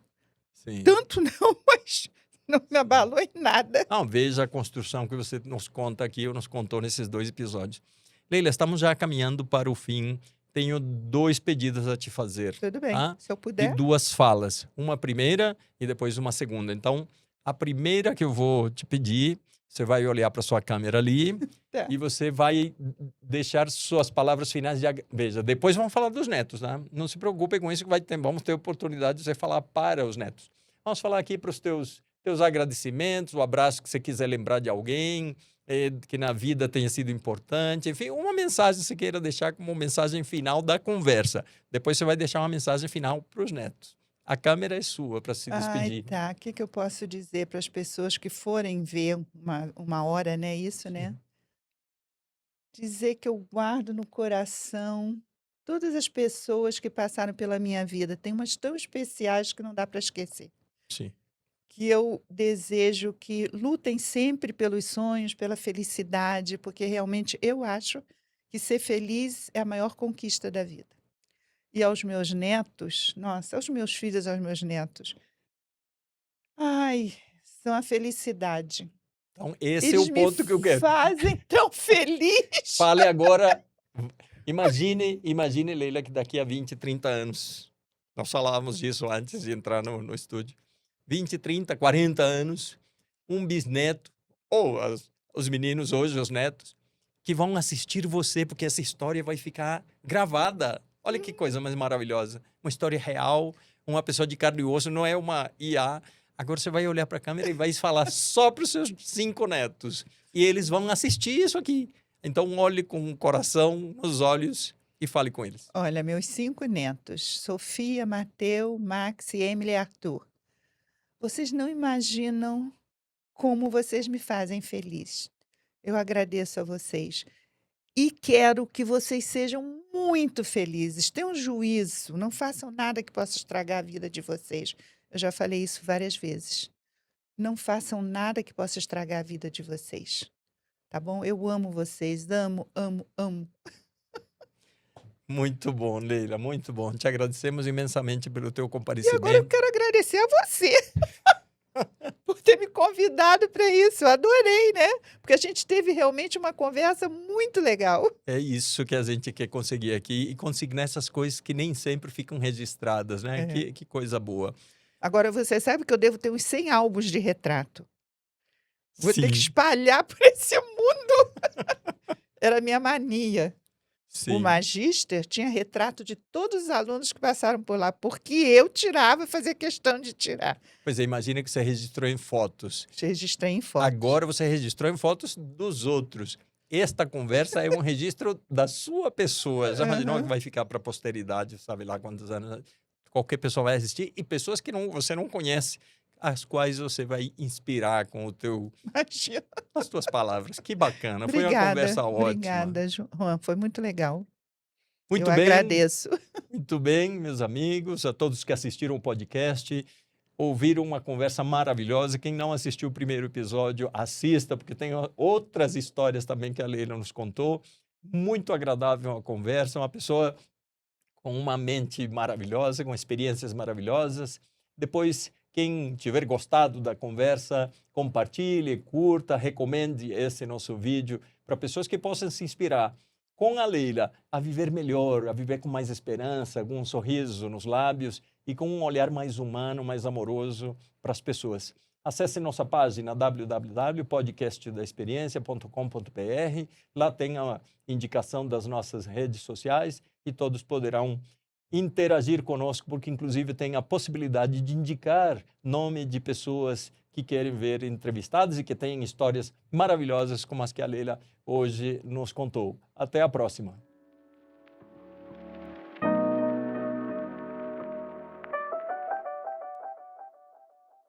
sim. tanto não, mas não me abalou em nada. Não, veja a construção que você nos conta aqui, ou nos contou nesses 2 episódios. Leila, estamos já caminhando para o fim. Tenho 2 pedidos a te fazer, Tudo bem, tá? se eu E puder. 2 falas. Uma primeira e depois uma segunda. Então, a primeira que eu vou te pedir, você vai olhar para sua câmera ali Tá. e você vai deixar suas palavras finais de... Veja, depois vamos falar dos netos, tá? Não se preocupe com isso, que vamos ter oportunidade de você falar para os netos. Vamos falar aqui para os teus agradecimentos, o abraço que você quiser lembrar de alguém, que na vida tenha sido importante, enfim, uma mensagem que você queira deixar como mensagem final da conversa. Depois você vai deixar uma mensagem final para os netos. A câmera é sua para se Ai, despedir. tá. O que que eu posso dizer para as pessoas que forem ver uma hora, né? Isso, né? Sim. Dizer que eu guardo no coração todas as pessoas que passaram pela minha vida. Tem umas tão especiais que não dá para esquecer. Sim. Que eu desejo que lutem sempre pelos sonhos, pela felicidade, porque realmente eu acho que ser feliz é a maior conquista da vida. E aos meus netos, nossa, aos meus filhos, aos meus netos, ai, são a felicidade. Então, esse é o Eles me ponto que eu quero. fazem tão feliz. Fale agora. Imagine, Leila, que daqui a 20, 30 anos, nós falávamos disso antes de entrar no estúdio, 20, 30, 40 anos, um bisneto, ou os meninos hoje, os netos, que vão assistir você, porque essa história vai ficar gravada. Olha que coisa mais maravilhosa. Uma história real, uma pessoa de carne e osso, não é uma IA. Agora você vai olhar para a câmera e vai falar só para os seus 5 netos. E eles vão assistir isso aqui. Então, olhe com o coração nos olhos e fale com eles. Olha, meus 5 netos, Sofia, Mateu, Max, Emily e Arthur. Vocês não imaginam como vocês me fazem feliz. Eu agradeço a vocês. E quero que vocês sejam muito felizes. Tenham juízo, não façam nada que possa estragar a vida de vocês. Eu já falei isso várias vezes. Não façam nada que possa estragar a vida de vocês. Tá bom? Eu amo vocês, amo, amo, amo. Muito bom, Leila, muito bom. Te agradecemos imensamente pelo teu E agora eu comparecimento. quero agradecer a você por ter me convidado para isso. Eu adorei, né? Porque a gente teve realmente uma conversa muito legal. É isso que a gente quer conseguir aqui e conseguir essas coisas que nem sempre ficam registradas, né? É. Que coisa boa. Agora, você sabe que eu devo ter uns 100 álbuns de retrato. Vou ter que Sim, espalhar por esse mundo. Era a minha mania. O sim. Magíster tinha retrato de todos os alunos que passaram por lá, porque eu tirava e fazia questão de tirar. Pois é, imagina que você registrou em fotos. Registrei em fotos. Agora você registrou em fotos dos outros. Esta conversa é um registro da sua pessoa. Já imaginou que vai ficar para a posteridade, sabe lá quantos anos? Qualquer pessoa vai assistir. E pessoas que você não conhece, as quais você vai inspirar com Imagina. as tuas palavras. Que bacana. Foi uma Obrigada, conversa ótima. obrigada, Juan. Foi muito legal. Muito Eu bem. agradeço. Muito bem, meus amigos, a todos que assistiram o podcast, ouviram uma conversa maravilhosa. Quem não assistiu o primeiro episódio, assista, porque tem outras histórias também que a Leila nos contou. Muito agradável a conversa, uma pessoa com uma mente maravilhosa, com experiências maravilhosas. Depois, quem tiver gostado da conversa, compartilhe, curta, recomende esse nosso vídeo para pessoas que possam se inspirar com a Leila a viver melhor, a viver com mais esperança, com um sorriso nos lábios e com um olhar mais humano, mais amoroso para as pessoas. Acesse nossa página www.podcastdaexperiencia.com.br. Lá tem a indicação das nossas redes sociais e todos poderão interagir conosco, porque inclusive tem a possibilidade de indicar nome de pessoas que querem ver entrevistadas e que têm histórias maravilhosas como as que a Leila hoje nos contou. Até a próxima.